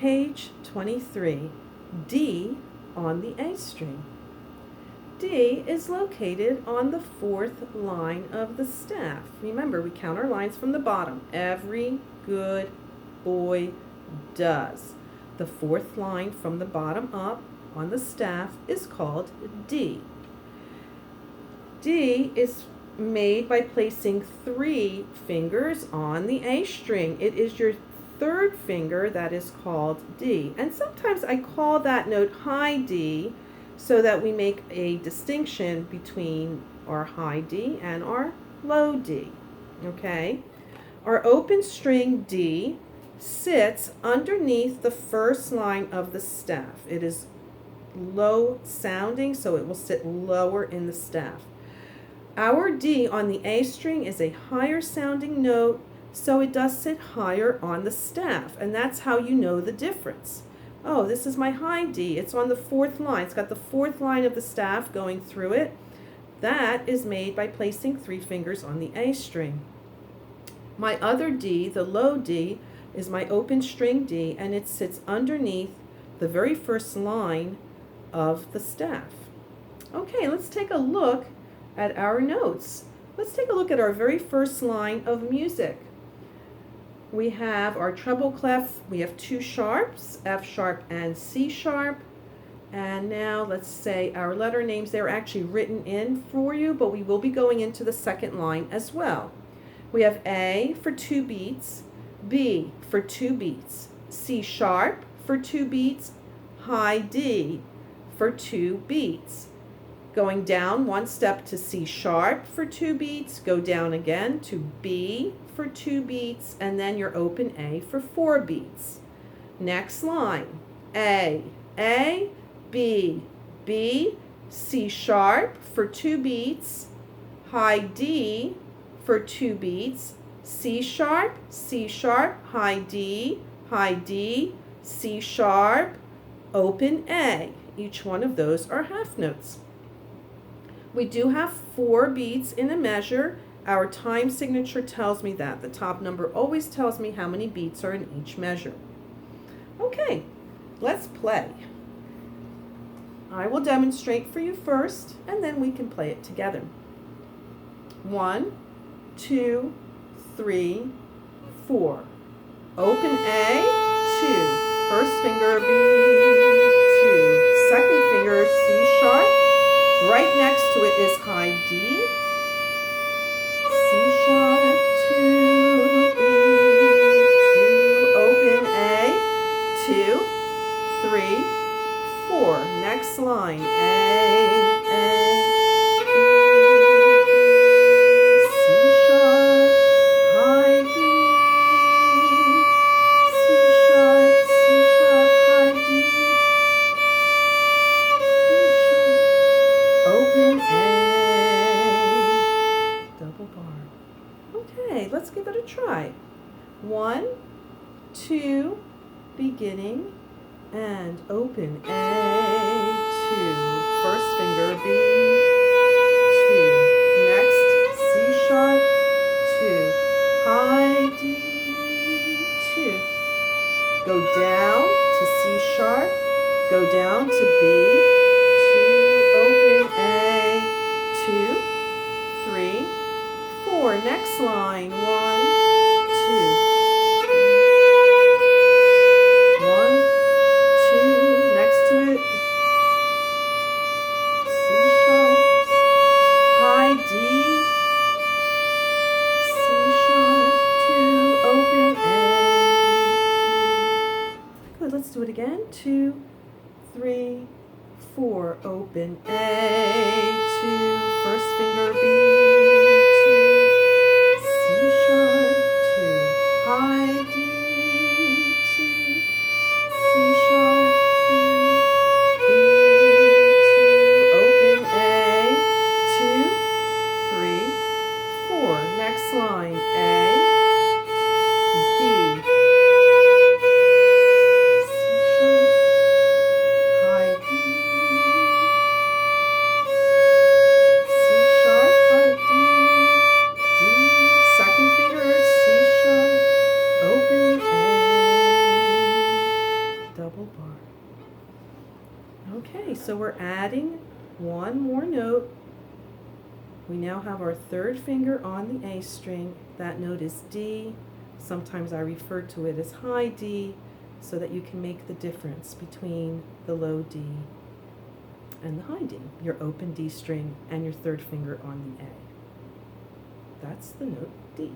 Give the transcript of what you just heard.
page 23, D on the A string. D is located on the fourth line of the staff. Remember, we count our lines from the bottom. Every good boy does. The fourth line from the bottom up on the staff is called D. D is made by placing 3 fingers on the A string. It is your third finger that is called D. And sometimes I call that note high D so that we make a distinction between our high D and our low D. Okay? Our open string D sits underneath the first line of the staff. It is low sounding, so it will sit lower in the staff. Our D on the A string is a higher sounding note, so it does sit higher on the staff, and that's how you know the difference. Oh, this is my high D. It's on the fourth line. It's got the fourth line of the staff going through it. That is made by placing 3 fingers on the A string. My other D, the low D, is my open string D, and it sits underneath the very first line of the staff. Okay, let's take a look at our notes. Let's take a look at our very first line of music. We have our treble clef. We have 2 sharps, F sharp and C sharp. And now let's say our letter names. They're actually written in for you, but we will be going into the second line as well. We have A for 2 beats, B for 2 beats, C sharp for 2 beats, high D for 2 beats. Going down 1 step to C sharp for 2 beats, go down again to B for 2 beats, and then your open A for 4 beats. Next line, A, B, B, C sharp for 2 beats, high D for 2 beats, C sharp, high D, C sharp, open A. Each one of those are half notes. We do have 4 beats in a measure. Our time signature tells me that. The top number always tells me how many beats are in each measure. Okay, let's play. I will demonstrate for you first, and then we can play it together. 1, 2, 3, 4. Open A, 2. First finger B, 2. Second finger C sharp. Right next to it is high D, C sharp, 2, B, 2, open A, 2, 3, 4. Next line, A, B, C sharp, high D, C sharp, high D, open A, double bar. Okay, let's give it a try. 1, 2, beginning, and open A, 2. First finger B, 2. Next, C sharp, 2. High D, 2. Go down to C sharp, go down to B, 2, open A, 2, 3, 4. Next line, 1, 2. 1, 2. Next to it, C sharp, high D, C sharp, 2, open A, 2. Good, let's do it again. 2, 3, 4, open A, 2, first finger B, 2, C sharp, 2, high D, 2, C sharp, 2, B, 2, open A, 2, 3, 4. Next line, A, D, C sharp, high D, Okay, so we're adding one more note. We now have our third finger on the A string. That note is D. Sometimes I refer to it as high D so that you can make the difference between the low D and the high D, your open D string and your third finger on the A. That's the note D.